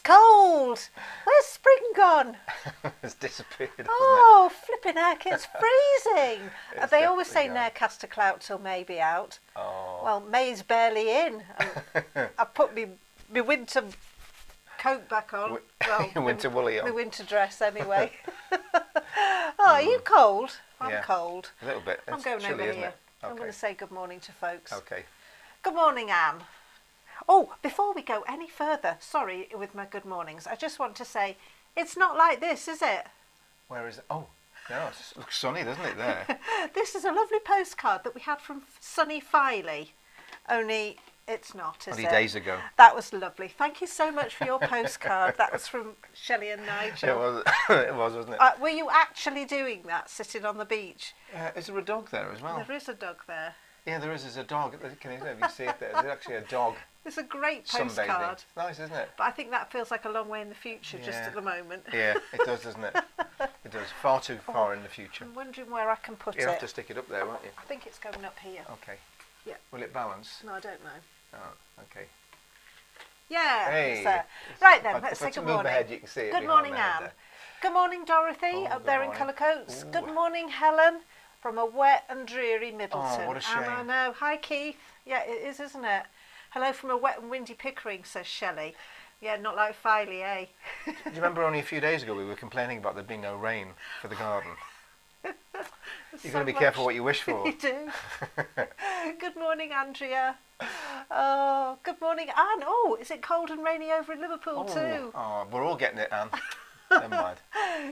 cold. Where's spring gone? It's disappeared. Oh, flipping heck, it's freezing. It's They always say definitely gone. Nearcaster Clout till May be out. Oh. Well, May's barely in. I put my winter coat back on. Well, Your winter woolly on. my winter dress anyway. Are you cold? I'm Yeah. cold. A little bit. I'm It's going chilly, over isn't here. it? I'm Okay. going to say good morning to folks. Okay. Good morning, Anne. Oh, before we go any further, sorry with my good mornings, I just want to say, it's not like this, is it? Where is it? Oh, no, it looks sunny, doesn't it, there? This is a lovely postcard that we had from Sunny Filey, only it's not, is Only it? days ago. That was lovely. Thank you so much for your postcard. That was from Shelley and Nigel. It was, it was, wasn't it? Were you actually doing that, sitting on the beach? Is there a dog there as well? There is a dog there. Yeah, there is. There's a dog. Can you see it there? There's actually a dog It's a great sunbathing. postcard. It's nice, isn't it? But I think that feels like a long way in the future just Yeah. at the moment. Yeah, it does, doesn't it? It does. Far too far in the future. I'm wondering where I can put You it. have to stick it up there, won't you? I think it's going up here. Okay. Yeah. Will it balance? No, I don't know. Oh, okay. Yeah. Hey. It's there. Right then, If let's say I good move morning. ahead, you can see it. Good behind morning, my head Anne. there. Good morning, Dorothy, Oh, up good there in morning. Colour Coats. Ooh. Good morning, Helen, from a wet and dreary Middleton. Oh, what a And I shame. know. Hi, Keith. Yeah, it is, isn't it? Hello from a wet and windy Pickering, says Shelley. Yeah, not like Filey, eh? Do you remember only a few days ago we were complaining about there being no rain for the garden? You've got to be careful what you wish for. You do. Good morning, Andrea. Oh, good morning, Anne. Oh, is it cold and rainy over in Liverpool too? Oh, we're all getting it, Anne. Never mind.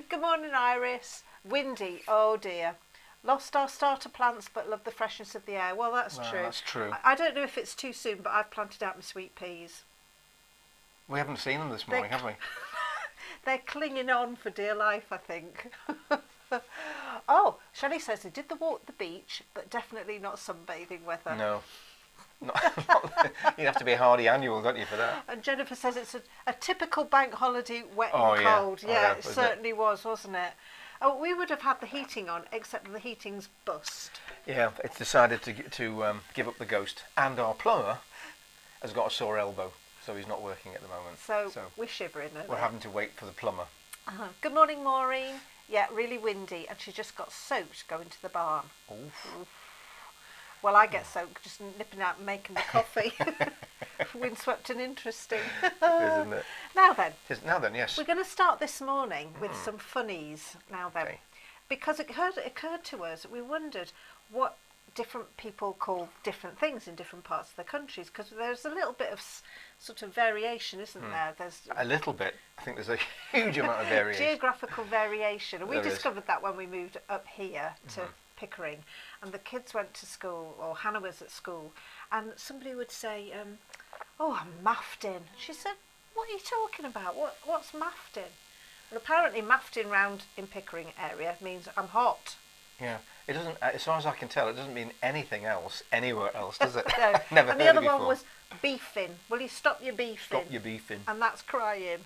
Good morning, Iris. Windy. Oh dear. Lost our starter plants, but love the freshness of the air. Well, that's Well, true. that's true. I don't know if it's too soon, but I've planted out my sweet peas. We haven't seen them this morning, have we? They're clinging on for dear life, I think. Oh, Shelley says they did the walk the beach, but definitely not sunbathing weather. No. You have to be a hardy annual, don't you, for that? And Jennifer says it's a typical bank holiday, wet Oh, and yeah. cold. I Yeah, know, it wasn't it? certainly was, wasn't it? Oh, we would have had the heating on, except the heating's bust. Yeah, it's decided to give up the ghost. And our plumber has got a sore elbow, so he's not working at the moment. So we're shivering. We're having to wait for the plumber. Good morning, Maureen. Yeah, really windy, and she just got soaked going to the barn. Oof. Well, I get soaked just nipping out and making the coffee. Windswept and interesting. Isn't it? Now then, Now then, yes. we're going to start this morning with some funnies. Now then, Okay. because it occurred to us, we wondered what different people call different things in different parts of the countries, because there's a little bit of sort of variation, isn't there? There's A little bit. I think there's a huge amount of variation. geographical variation, and we There is. discovered that when we moved up here to Pickering, and the kids went to school, or Hannah was at school, and somebody would say, "Oh, I'm Maftin." She said, "What are you talking about? What's Maftin?" Well, apparently Maftin round in Pickering area means I'm hot. Yeah. It doesn't, as far as I can tell, it doesn't mean anything else anywhere else, does it? No. Never And heard the other it before. one was beefing. Will you stop your beefing? Stop your beefing. And that's crying.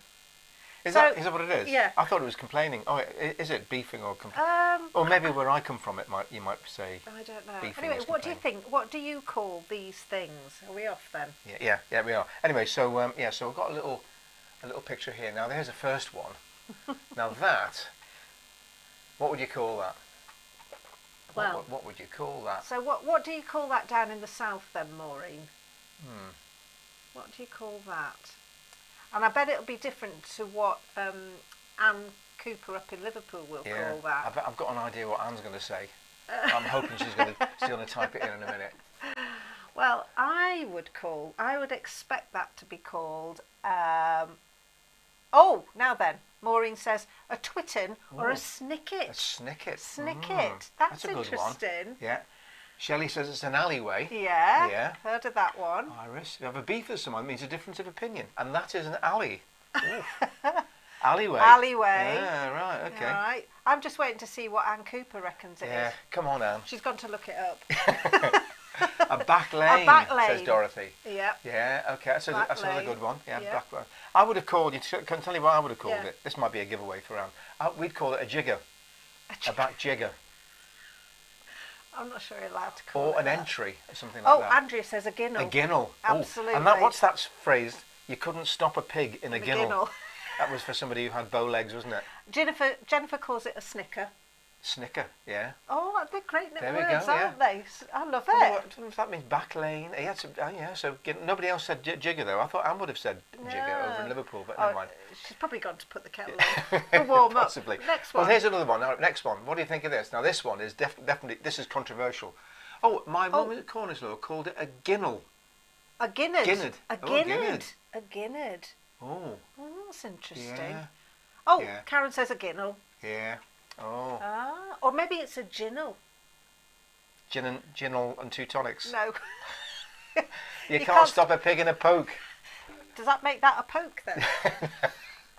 Is So- that what it is? yeah. I thought it was complaining. Oh, is it beefing or complaining? Or maybe where I come from, you might say. I don't know. Beefing Anyway, is what do you complaining. think? What do you call these things? Are we off then? Yeah, we are. Anyway, so so we've got a little picture here. Now there's the first one. Now that, what would you call that? Well, what would you call that? so what do you call that down in the south then, Maureen? Hmm. What do you call that? And I bet it'll be different to what Anne Cooper up in Liverpool will Yeah, call that. I've got an idea what Anne's going to say. I'm hoping she's going to type it in a minute. Well, I would expect that to be called. Oh, now then, Maureen says a twitten or Ooh, a snicket. A snicket. Snicket. That's a good interesting. one. Yeah. Shelley says it's an alleyway. Yeah. Yeah. Heard of that one. Iris, you have a beef with someone means a difference of opinion, and that is an alley. Alleyway. Alleyway. Yeah, right. Okay. All right. I'm just waiting to see what Anne Cooper reckons it Yeah. is. Come on, Anne. She's gone to look it up. A back lane. A back lane. Says Dorothy. Yeah. Yeah. Okay. That's Back another lane. good one. Yeah. Yeah. Back lane. I would have called you. Can I tell you what I would have called Yeah. it? This might be a giveaway for Anne. We'd call it a jigger. A back jigger. I'm not sure you're allowed to call Or it an that. entry, or something like Oh, that. Andrea says a ginnel. A ginnel. Absolutely. Ooh. And what's that phrase? You couldn't stop a pig in a ginnel. That was for somebody who had bow legs, wasn't it? Jennifer calls it a snicker. Snicker, yeah. Oh, they're great little There we words, go, aren't they? I love I it. don't know if that means back lane. He had some, yeah, so nobody else said jigger, though. I thought Anne would have said jigger over in Liverpool, but never mind. She's probably gone to put the kettle on to warm up. Possibly. Next one. Well, here's another one. Now, next one. What do you think of this? Now, this one is definitely, this is controversial. Oh, my mum at Cornislaw called it a ginnel. A ginnard. Ginnard. A Oh, ginnard. A ginnard. Oh. Oh, that's interesting. Yeah. Oh, Yeah. Karen says a ginnel. Yeah. Oh. Ah, or maybe it's a ginnel. Ginnel and two tonics. No. You can't stop a pig in a poke. Does that make that a poke then?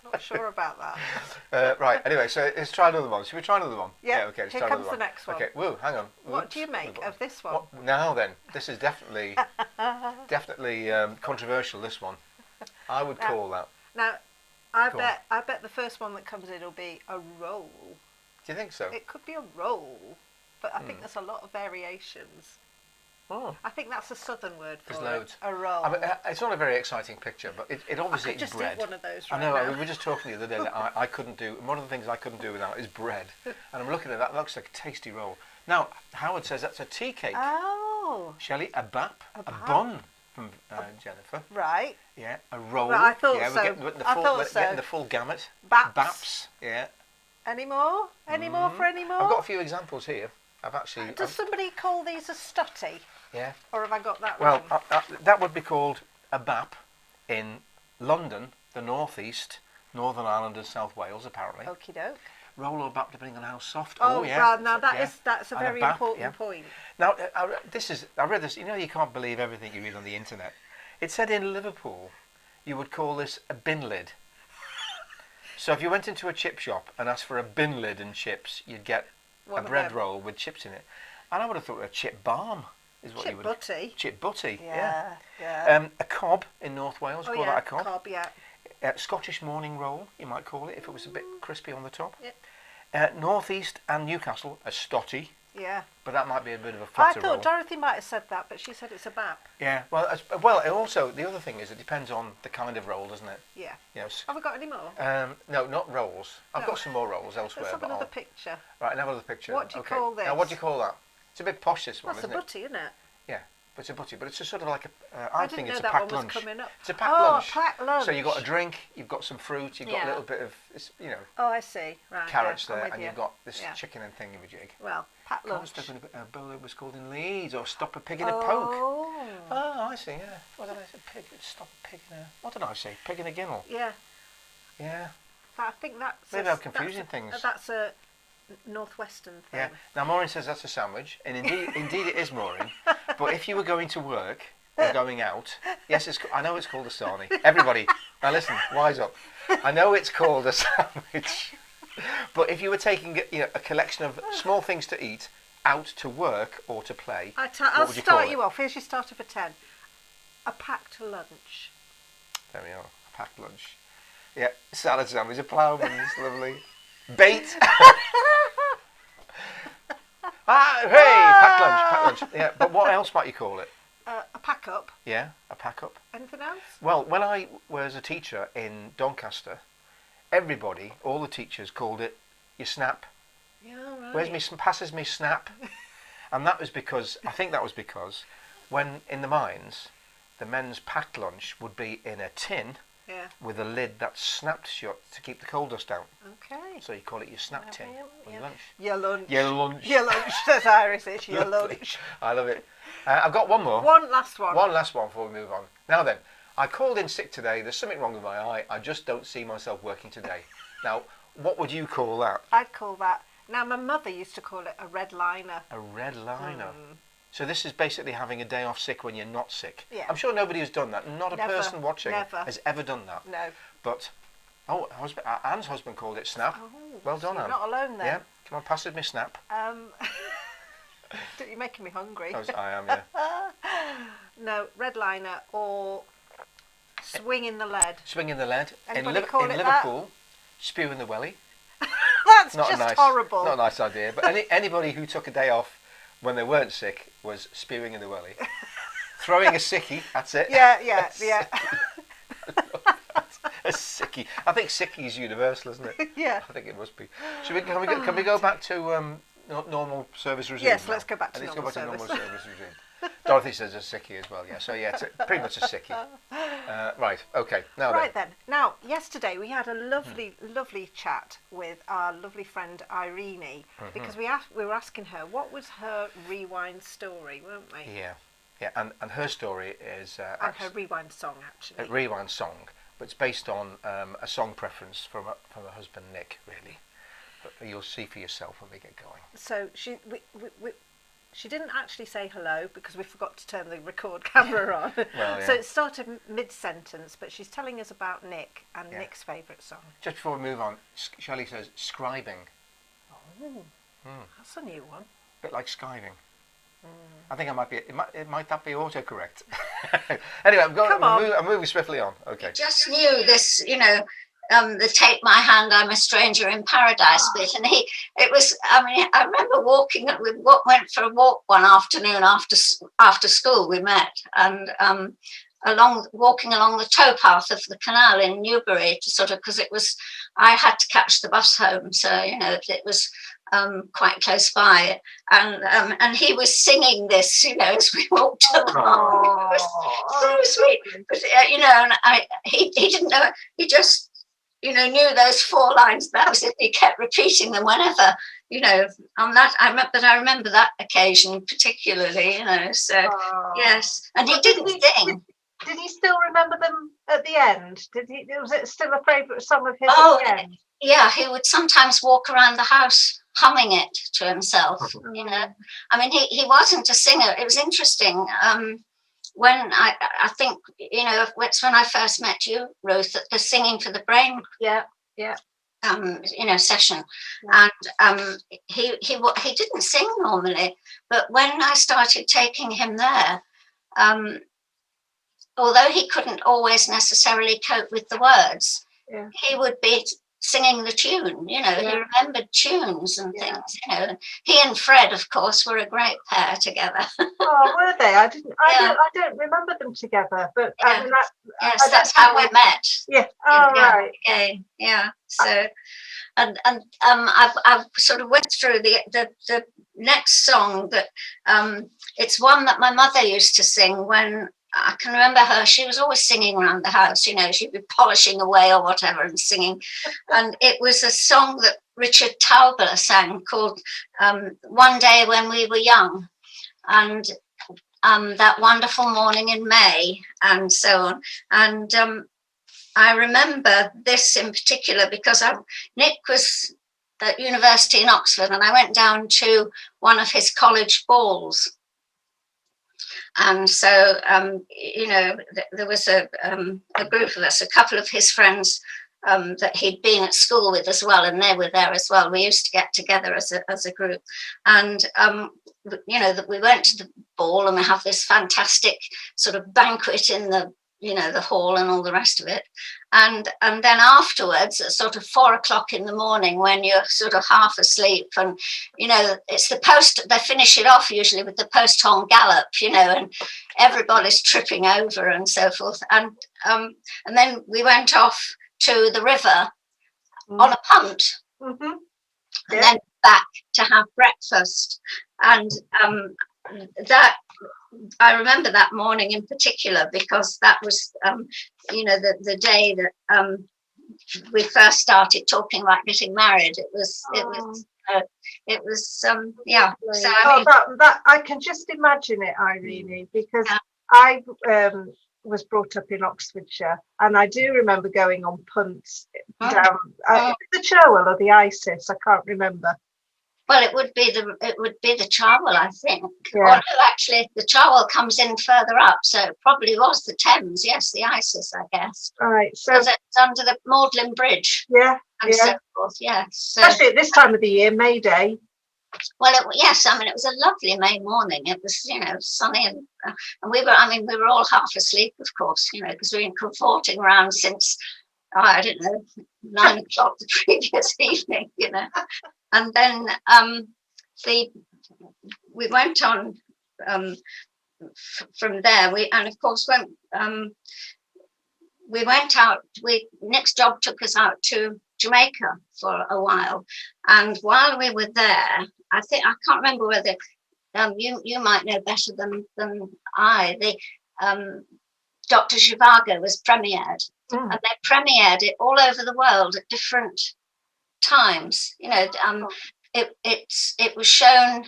Not sure about that. Right, anyway, so let's try another one. Should we try another one? Yeah, Okay, let's here try comes another the next one. Okay, whoa, hang on. What do you make of this one? What? Now then, this is definitely controversial, this one. I would call that. Now, I bet the first one that comes in will be a roll. Do you think so? It could be a roll, but I think there's a lot of variations. Oh. I think that's a southern word for There's it. loads. A roll. I mean, it's not a very exciting picture, but it obviously I could just bread. eat one of those I right know, now. we were just talking the other day that I couldn't do, one of the things I couldn't do without is bread. And I'm looking at that, looks like a tasty roll. Now, Howard says that's a tea cake. Oh. Shelley, a bap, a bap. bun from Jennifer. Right. Yeah, a roll. Well, I thought yeah, so. We're getting getting the full gamut. Baps. Yeah. Any more? Any more for any more? I've got a few examples here. I've actually... Does somebody call these a stutty? Yeah. Or have I got that wrong? wrong? Well, that would be called a bap in London, the North East, Northern Ireland and South Wales, apparently. Okie doke. Roll or bap, depending on how soft. Oh, yeah. well, now that's a And very bap, important point. Now, I read this. You know, you can't believe everything you read on the internet. It said in Liverpool, you would call this a bin lid. So if you went into a chip shop and asked for a bin lid and chips, you'd get a bread roll with chips in it. And I would have thought a chip balm is what you would. Chip butty. Chip butty. Yeah. A cob in North Wales. Call that a cob. Cob, yeah. Scottish morning roll, you might call it, if it was a bit crispy on the top. Yep. North East and Newcastle, a stotty. Yeah. But that might be a bit of a I flatter roll. thought Dorothy might have said that, but she said it's a bap. Yeah. Well, and also the other thing is it depends on the kind of roll, doesn't it? Yeah. Yes. Have we got any more? No, not rolls. I've got some more rolls elsewhere. Let's have but another picture. Right, another picture. What do you call this? Now, what do you call that? It's a bit posh, this one, That's isn't a butty, isn't it? Yeah, but it's a butty. But it's a sort of like a. I think didn't it's know a that packed one lunch. was coming up. It's a packed lunch. Oh, a packed lunch. So you've got a drink, you've got some fruit, you've got a little bit of, Oh, I see. Right. carrots yeah, there, and you've got this chicken and thingamajig. Well, packed lunch. A bowl it was called in Leeds, or stop a pig in a poke. Oh, I see. Yeah. What did I say? Pig. Stop a pig in a. What did I say? Pig in a ginnel. yeah. Yeah. I think that's. Maybe I'm confusing things. That's a northwestern thing. Yeah. Now Maureen says that's a sandwich, and indeed it is, Maureen. But if you were going to work or going out, yes, I know it's called a sarnie. Everybody, now listen, wise up. I know it's called a sandwich, but if you were taking a collection of small things to eat out to work or to play, I'll start you off. Here's your starter for 10. A packed lunch. There we are. A packed lunch. Yeah, salad sandwich, a ploughman's, lovely. Bait. Packed lunch. Yeah, but what else might you call it? A pack up. Yeah, a pack up. Anything else? Well, when I was a teacher in Doncaster, everybody, all the teachers, called it your snap. Yeah, right. Passes me snap. And I think that was because when in the mines, the men's packed lunch would be in a tin with a lid that snapped shut to keep the coal dust out. Okay. So you call it your snap tin for your lunch. Your lunch. Your lunch. Your lunch, says Iris. It's your lunch. I love it. I've got one more. One last one. One last one before we move on. Now then, I called in sick today. There's something wrong with my eye. I just don't see myself working today. Now, what would you call that? I'd call that. Now, my mother used to call it a red liner. A red liner. So this is basically having a day off sick when you're not sick. Yeah. I'm sure nobody has done that. Not a person watching never. has ever done that. No. But, Anne's husband called it snap. Oh, well done, so Anne. You're not alone then. Yeah. Come on, pass me snap. You're making me hungry. I am, yeah. No, red liner or swing in the lead. Swing in the lead. Anybody call it Liverpool, spew in the welly. That's Not just a nice, horrible. Not a nice idea. But anybody who took a day off when they weren't sick was spewing in the welly. Throwing a sickie, that's it. Yeah. Sickie. I think sickie is universal, isn't it? Yeah. I think it must be. Can we go back to normal service regime? Yes, now? let's go back to Let's normal go back service. to normal service regime. Dorothy says a sickie as well, yeah. So yeah, it's pretty much a sickie. Right, okay. Right then. Now, yesterday we had a lovely chat with our lovely friend Irene, because we were asking her what was her rewind story, weren't we? Yeah, and her story is and her rewind song, actually. A rewind song, but it's based on a song preference from her husband Nick, really. But you'll see for yourself when we get going. So she didn't actually say hello because we forgot to turn the record camera on. Well, yeah. So it started mid-sentence, but she's telling us about Nick and Nick's favourite song. Just before we move on, Shelley says scribing. Oh, that's a new one. A bit like skiving. I think it might that be autocorrect. Anyway, I'm moving swiftly on. Okay. I just knew this, the Take My Hand, I'm a Stranger in Paradise bit. And I remember we went for a walk one afternoon after school, we met, and walking along the towpath of the canal in Newbury, because I had to catch the bus home, so it was quite close by, and he was singing this, as we walked along. It was so sweet, but and he didn't know, he just knew those 4 lines. That was it. He kept repeating them whenever, on that. I remember that occasion particularly, So yes, and he didn't sing. Did he still remember them at the end? Was it still a favourite song of his at the end? Yeah, he would sometimes walk around the house humming it to himself. He wasn't a singer. It was interesting. When I think it's when I first met you, Ruth, at the Singing for the Brain session, and he didn't sing normally, but when I started taking him there, although he couldn't always necessarily cope with the words, he would be singing the tune, he remembered tunes and things, He and Fred, of course, were a great pair together. Oh, were they? I don't remember them together, but yes, that's how we met. Yeah. Oh, right. Okay. Yeah. So, and I've sort of went through the next song that it's one that my mother used to sing when. I can remember her, she was always singing around the house, she'd be polishing away or whatever and singing. And it was a song that Richard Tauber sang called One Day When We Were Young, and That Wonderful Morning in May, and so on. And I remember this in particular because Nick was at university in Oxford, and I went down to one of his college balls. And so, there was a group of us, a couple of his friends that he'd been at school with as well, and they were there as well. We used to get together as a group, and that we went to the ball, and we have this fantastic sort of banquet in the the hall and all the rest of it. And then afterwards, at sort of 4 o'clock in the morning, when you're sort of half asleep, and it's the post. They finish it off usually with the post-home gallop, and everybody's tripping over and so forth. And then we went off to the river on a punt, and then back to have breakfast. And that. I remember that morning in particular because that was, the day that we first started talking about getting married. It was, yeah. So that I can just imagine it, Irene, because I was brought up in Oxfordshire, and I do remember going on punts down the Cherwell or the Isis. I can't remember. Well, it would be the Cherwell, I think. Yeah. Or no, actually, the Cherwell comes in further up, so it probably was the Thames. Yes, the Isis, I guess. Right. So it's under the Magdalen Bridge. Yeah. And so forth. Yeah. So, especially at this time of the year, May Day. Well, it was a lovely May morning. It was, sunny, and we were all half asleep, of course, because we've been comforting around since, I don't know, 9 o'clock the previous evening, And then we went on from there. And of course, we went out. Nick's job took us out to Jamaica for a while, and while we were there, I can't remember whether you might know better than I. The Dr. Zhivago was premiered, and they premiered it all over the world at different times. It was shown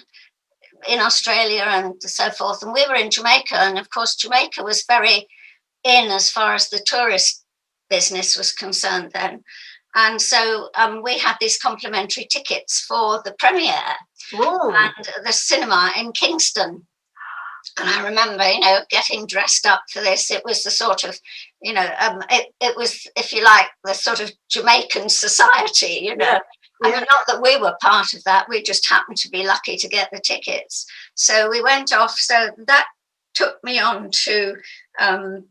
in Australia and so forth, and we were in Jamaica, and of course Jamaica was very in as far as the tourist business was concerned then. And so we had these complimentary tickets for the premiere and the cinema in Kingston. And I remember, getting dressed up for this. It was the sort of, it was, if you like, the sort of Jamaican society, Yeah. I mean, not that we were part of that. We just happened to be lucky to get the tickets. So we went off. So that took me on to, the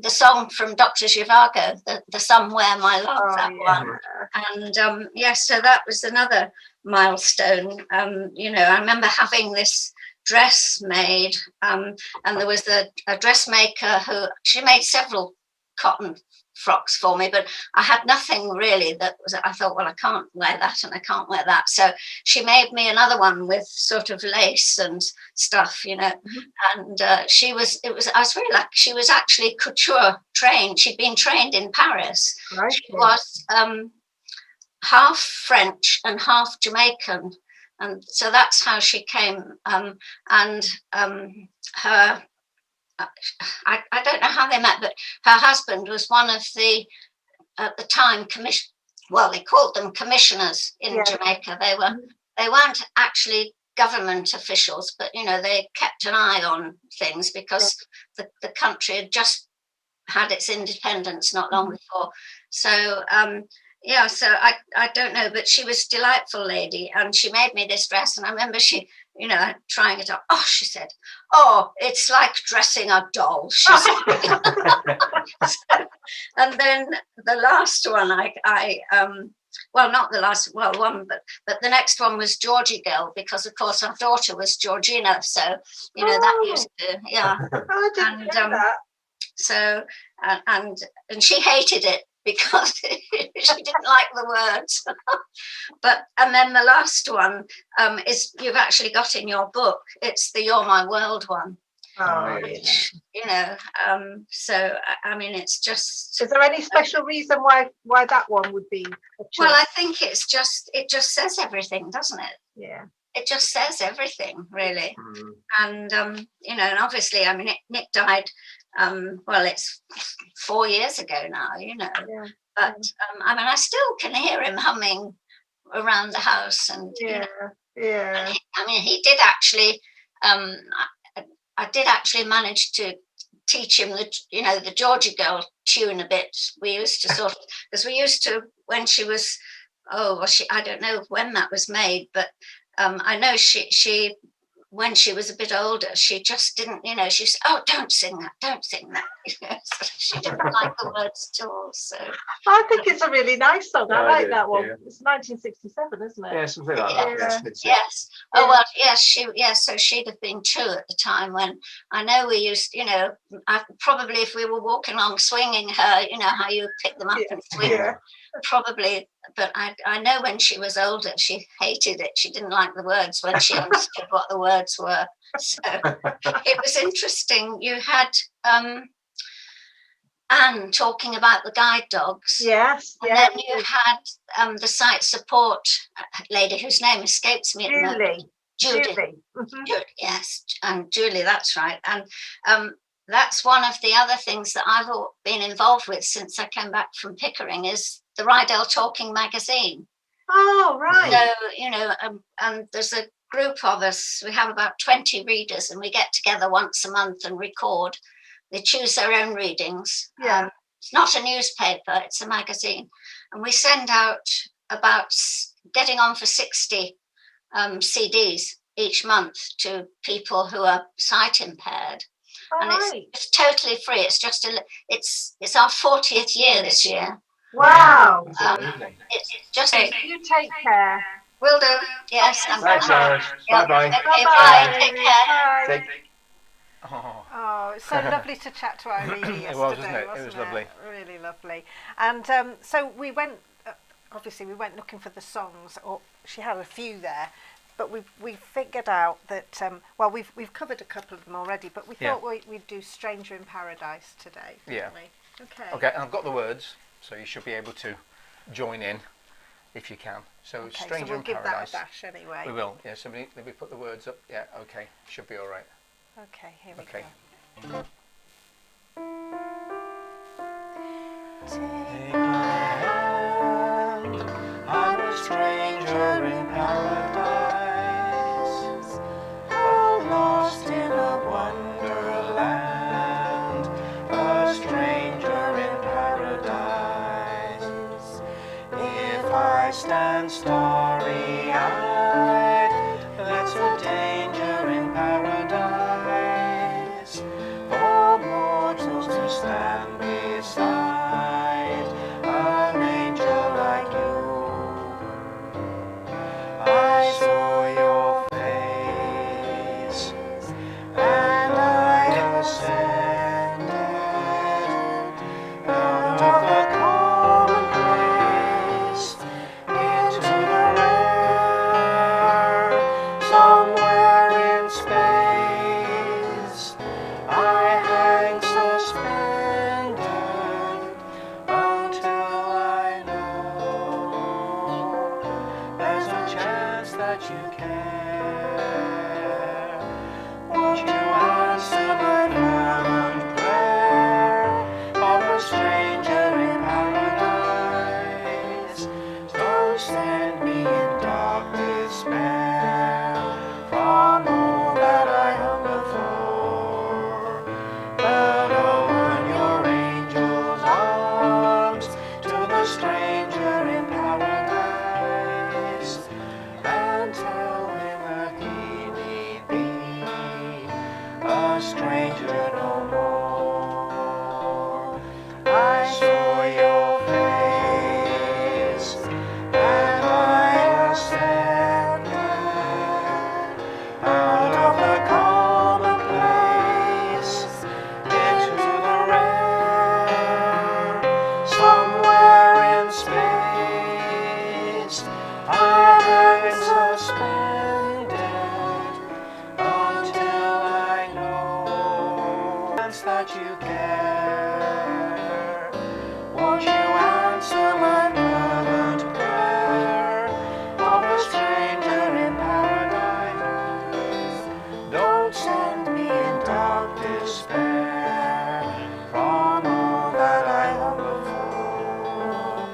song from Dr. Zhivago, the Somewhere My Love, one. And so that was another milestone. I remember having this dress made, and there was a dressmaker she made several cotton frocks for me, but I had nothing really I thought, well, I can't wear that and I can't wear that. So she made me another one with sort of lace and stuff, and I was really lucky. She was actually couture trained. She'd been trained in Paris. Right. She was half French and half Jamaican. And so that's how she came. Her, I don't know how they met, but her husband was one of the, at the time, they called them commissioners in Jamaica. They weren't actually government officials, but, they kept an eye on things because the country had just had its independence not long before. So, so I don't know, but she was a delightful lady, and she made me this dress, and I remember she, trying it on. Oh, she said, "Oh, it's like dressing a doll," she said. And then the last one, not the last, one, but the next one was Georgie Girl, because of course our daughter was Georgina, so that used to, I didn't know that. So and she hated it because she didn't like the words. And then the last one is, you've actually got in your book. It's the You're My World one. Which, so I mean, it's just. Is there any special reason why that one would be a choice? Well, I think it just says everything, doesn't it? Yeah. It just says everything, really. And and obviously, I mean, Nick died. It's 4 years ago now, but I mean, I still can hear him humming around the house, and I mean, he did actually. I did actually manage to teach him the Georgie Girl tune a bit. We used to when she was, I don't know when that was made, but I know she when she was a bit older, she just didn't, she said, "Oh, don't sing that. So she didn't like the words at all. So I think it's a really nice song. I like that one. Yeah. It's 1967, isn't it? Yeah, something like that. Yes. Oh, well, yes, so she'd have been 2 at the time when I know we used, probably if we were walking along swinging her, how you pick them up and swing them. Probably, but I know when she was older, she hated it. She didn't like the words when she understood what the words were. So it was interesting. You had Anne talking about the guide dogs. Yes. And then you had the site support lady whose name escapes me at the moment. Julie. Yes, and Julie, that's right. And that's one of the other things that I've been involved with since I came back from Pickering is the Rydell Talking magazine. Oh, right. So, and there's a group of us, we have about 20 readers, and we get together once a month and record. They choose their own readings. Yeah. It's not a newspaper, it's a magazine. And we send out about getting on for 60 CDs each month to people who are sight impaired. And it's totally free. It's just it's our 40th year this year. Wow. It's just you take care. Will do. Yes. Thanks, Sarah. Yeah. Bye-bye. Okay, bye. Take care. Bye. Oh, it's so lovely to chat to Irene yesterday. It was, wasn't it? It was lovely. Really lovely. And so we went, obviously we went looking for the songs, or she had a few there, but we figured out that, well, we've covered a couple of them already, but we thought we'd do Stranger in Paradise today, didn't we? Okay. Okay, and I've got the words, so you should be able to join in if you can. So Okay, Stranger so we'll in give Paradise. that a dash anyway. We will. Yeah, somebody, let me put the words up. Yeah, okay, should be all right. Okay, here we Okay. go. Take my hand, I'm a stranger in paradise, I'm lost in a wonderland, a stranger in paradise. If I stand starry-eyed, that's a danger in paradise, for mortals to stand beside an angel like you. I saw your face and I ascended out of the commonplace into the rare, somewhere in space. I hang suspended until I know there's a chance that you care. Won't you answer my fervent prayer of a stranger in paradise? Don't send me in dark despair from all that I hunger for, but open your angel's arms to the stranger in paradise, and tell him that he need be a stranger no more. I saw your face and I ascended out of the commonplace into the rare, somewhere in space. I hang suspended until I know that you care. Won't you answer my fervent prayer of a stranger in paradise? Don't send me in dark despair from all that I hunger for,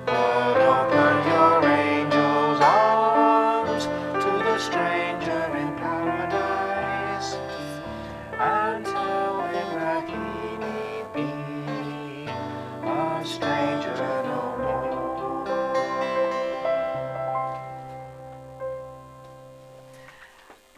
but open your angel's arms to the stranger in paradise, and tell him that he need be a stranger no more.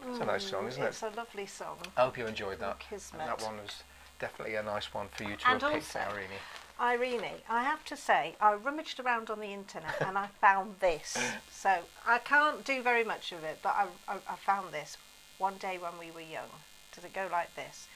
It's a nice song, isn't it? It's a lovely song. I hope you enjoyed that. Kismet. And that one was definitely a nice one for you to And have picked, also- Irene. Irene, I have to say, I rummaged around on the internet and I found this. So I can't do very much of it, but I found this. One Day When We Were Young. Does it go like this?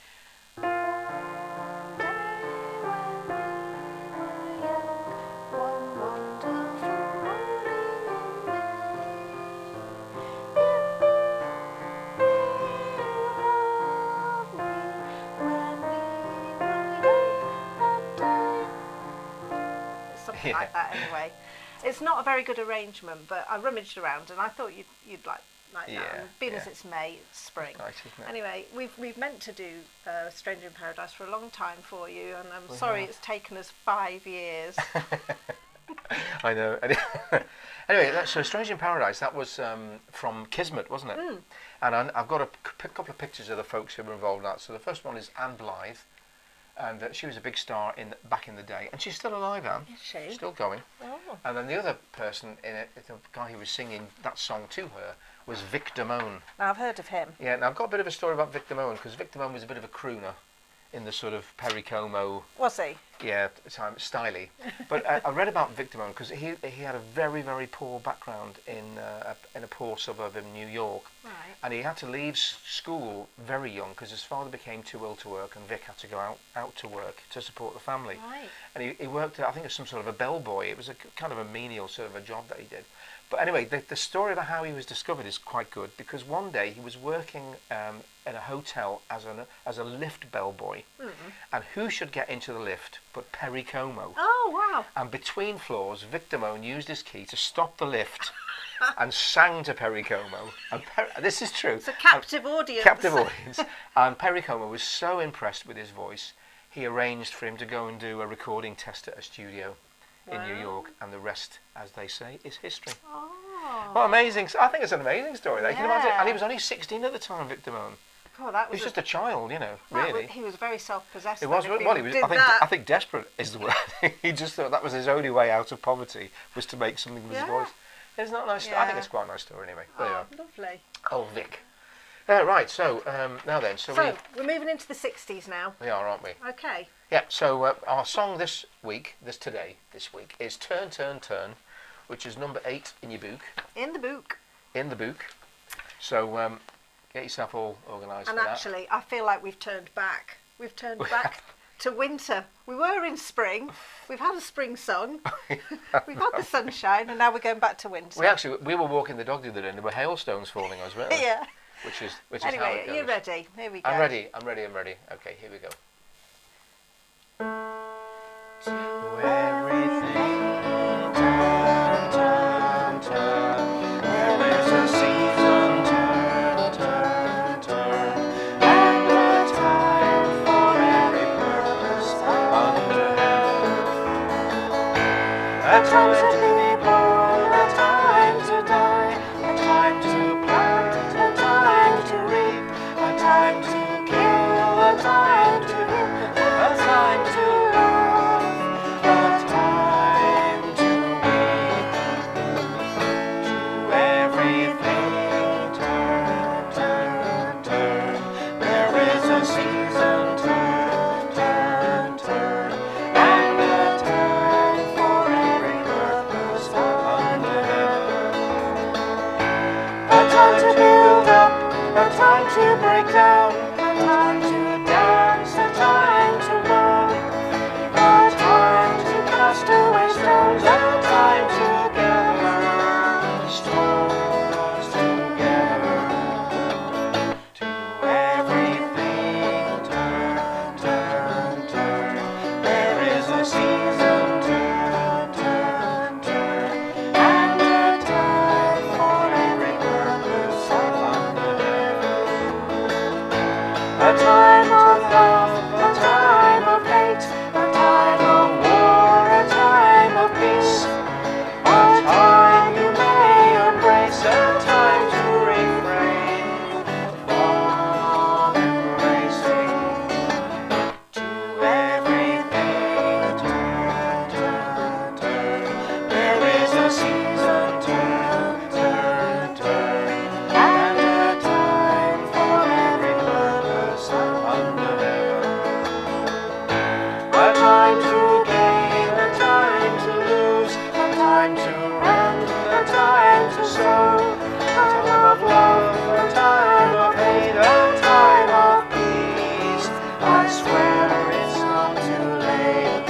Something like that anyway. It's not a very good arrangement, but I rummaged around and I thought you'd like that. And being as it's May, it's spring. Nice, isn't it? Anyway, we've meant to do Stranger in Paradise for a long time for you, and I'm sorry it's taken us 5 years. I know. Anyway, so Stranger in Paradise, that was from Kismet, wasn't it? And I've got a couple of pictures of the folks who were involved in that. So the first one is Anne Blythe, and she was a big star back in the day, and she's still alive, Anne. Is she? Still going. Oh. And then the other person in it, the guy who was singing that song to her, was Vic Damone. Now, I've heard of him. Yeah, now I've got a bit of a story about Vic Damone, because Vic Damone was a bit of a crooner in the sort of Perry Como. Was he? Yeah, styly. But I read about Victor Moan because he had a very, very poor background in a poor suburb in New York. Right. And he had to leave school very young because his father became too ill to work, and Vic had to go out to work to support the family. Right. And he worked, I think, as some sort of a bellboy. It was a kind of a menial sort of a job that he did. But anyway, the story about how he was discovered is quite good, because one day he was working in a hotel as a lift bellboy. Mm-hmm. And who should get into the lift but Perry Como? Oh, wow. And between floors, Victor Moan used his key to stop the lift and sang to Perry Como. And this is true. It's a captive audience. Captive audience. And Perry Como was so impressed with his voice, he arranged for him to go and do a recording test at a studio in New York, and the rest, as they say, is history. Oh. Well, amazing. I think it's an amazing story. Yeah. Can you imagine? And he was only 16 at the time, Victor Moan. Oh, that was He was just a child, you know, really. He was very self-possessed. It was, well, he was, I think desperate is the word. He just thought that was his only way out of poverty, was to make something with his voice. It's not a nice. I think it's quite a nice story anyway. There you are. Lovely. Oh, Vic. Right, so now then. So we're moving into the 60s now. we are, aren't we? Okay. Yeah, so our song this week, this week, is Turn, Turn, Turn, which is number 8 in your book. In the book. In the book. So get yourself all organised for And that. actually, I feel like we've turned back. We've turned back to winter. We were in spring. We've had a spring song. We've had the sunshine, and now we're going back to winter. We were walking the dog the other day, and there were hailstones falling on us, weren't there? Yeah. Which is anyway, how it goes. You're ready. Here we go. I'm ready. Okay, here we go. To everything, turn, turn, turn. There is a season, turn, turn, turn. And a time for every purpose under heaven. A time to be born, a time to die, a time to plant, a time to reap, a time to kill, a time to hit, a time to love, a time to weep. To everything, turn, turn, turn. There is a season, turn, turn, turn, and a time for every purpose under heaven. A time to build up, a time to break down, a time to dance, a time to love, a time to cast away stones, a time to gather stones together. To everything, turn, turn, turn. There is a season, turn, turn, turn, and a time for every purpose under heaven. A time of love, a time of hate, a time of war, a time of peace, a time you may embrace, a time to refrain from embracing. To everything, turn, turn, turn. There is a season, turn, turn, turn, and a time for every purpose under heaven. A time to gain, a time to lose, a time to rend, a time to sow, a time of love, a time of hate, a time of peace. I swear it's not too late.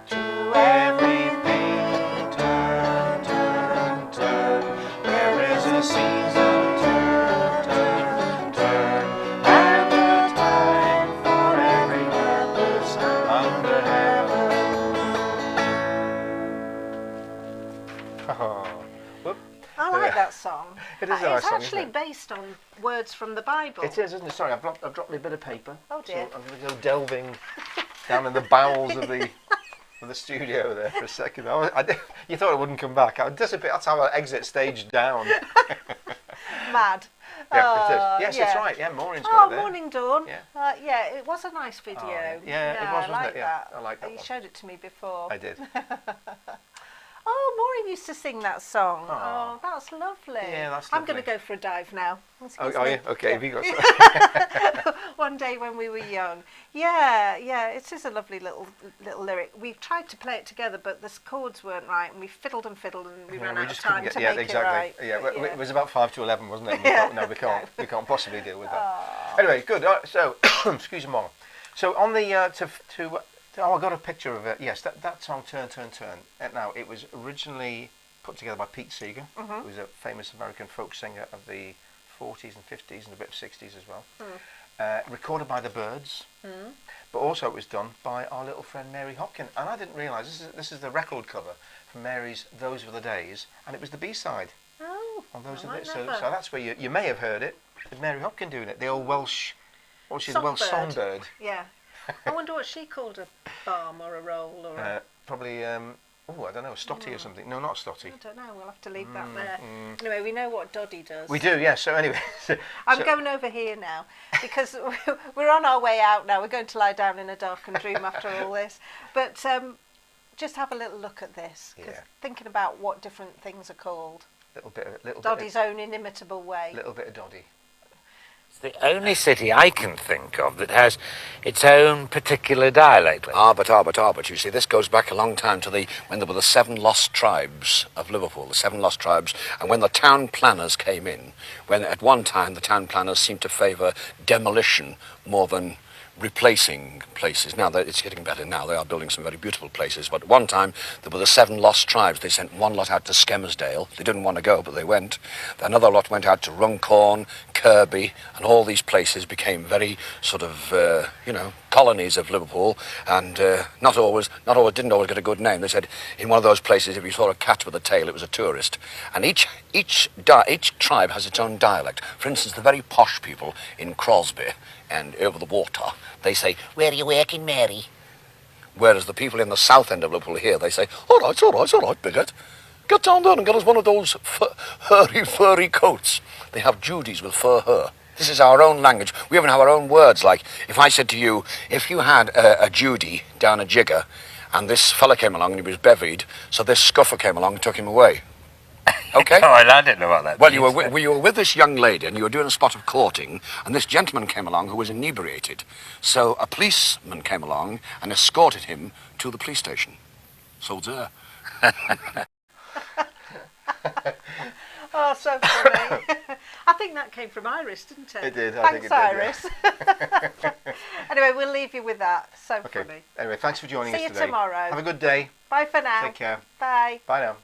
To everything, turn, turn, turn. There is a season, turn, turn, turn, and a time for every purpose under heaven. Oh, whoop. I like that song. It is a nice It's song, actually isn't it? based on words from the Bible. It is, isn't it? Sorry, I've dropped me a bit of paper. Oh, dear. So I'm going to go delving down in the bowels of the studio there for a second. You thought it wouldn't come back. I would disappear. That's how I exit stage down. Mad. Yeah, it is. Yes, yeah. it's right. Yeah, Maureen's got it there. Morning Dawn. Yeah. Yeah, it was a nice video. Yeah, it was, I wasn't like it? Yeah, that. I like that You one. showed it to me before. I did. Oh, Maureen used to sing that song. Aw. Oh, that's lovely. Yeah, that's I'm going lovely. to go for a dive now. Oh, Excuse are me. you? Okay, have you got One day when we were young. Yeah, it is a lovely little lyric. We tried to play it together, but the chords weren't right, and we fiddled and we ran out of time to make exactly. it right. Yeah, But it was about 5 to 11, wasn't it? Yeah. No, we can't possibly deal with that. Aw. Anyway, good. So, excuse me, Mom. So on the I got a picture of it. Yes, that song "Turn, Turn, Turn." Now it was originally put together by Pete Seeger, who was a famous American folk singer of the 40s and 50s and a bit of 60s as well. Recorded by the Byrds, but also it was done by our little friend Mary Hopkin. And I didn't realise this is the record cover from Mary's "Those Were the Days," and it was the B-side. Oh, On Those Were the Days. never. So that's where you may have heard it. With Mary Hopkin doing it, the old Welsh. What was she? The Welsh songbird. Yeah. I wonder what she called a balm or a roll or a... Probably, I don't know, a stotty or something. No, not a stotty. I don't know, we'll have to leave that there. Anyway, we know what Doddy does. We do, yes. So anyway. I'm going over here now because we're on our way out now. We're going to lie down in a darkened room after all this. But just have a little look at this. Cause thinking about what different things are called. Doddy's own inimitable way. Little bit of Doddy. It's the only city I can think of that has its own particular dialect. But you see, this goes back a long time to when there were the 7 lost tribes of Liverpool, the 7 lost tribes, and when the town planners came in, when at one time the town planners seemed to favour demolition more than replacing places. Now it's getting better now. They are building some very beautiful places. But at one time there were the 7 lost tribes. They sent one lot out to Skemersdale. They didn't want to go, but they went. Another lot went out to Runcorn, Kirby, and all these places became very sort of colonies of Liverpool. And not always didn't always get a good name. They said in one of those places if you saw a cat with a tail, it was a tourist. And each tribe has its own dialect. For instance, the very posh people in Crosby and over the water, they say, "Where are you working, Mary?" Whereas the people in the south end of Liverpool here, they say, all right, bigot. Get down there and get us one of those furry coats. They have Judies with fur hair. This is our own language. We even have our own words. Like, if I said to you, if you had a Judy down a jigger, and this fella came along and he was bevied, so this scuffer came along and took him away. Okay? Oh, I didn't know about that. Well, you were with this young lady and you were doing a spot of courting, and this gentleman came along who was inebriated. So a policeman came along and escorted him to the police station. So there. Oh, so funny. I think that came from Iris, didn't it? It did. Thanks, Iris. Anyway, we'll leave you with that. So Okay. funny. Anyway, thanks for joining us See you today. tomorrow. Have a good day. Bye for now. Take care. Bye. Bye now.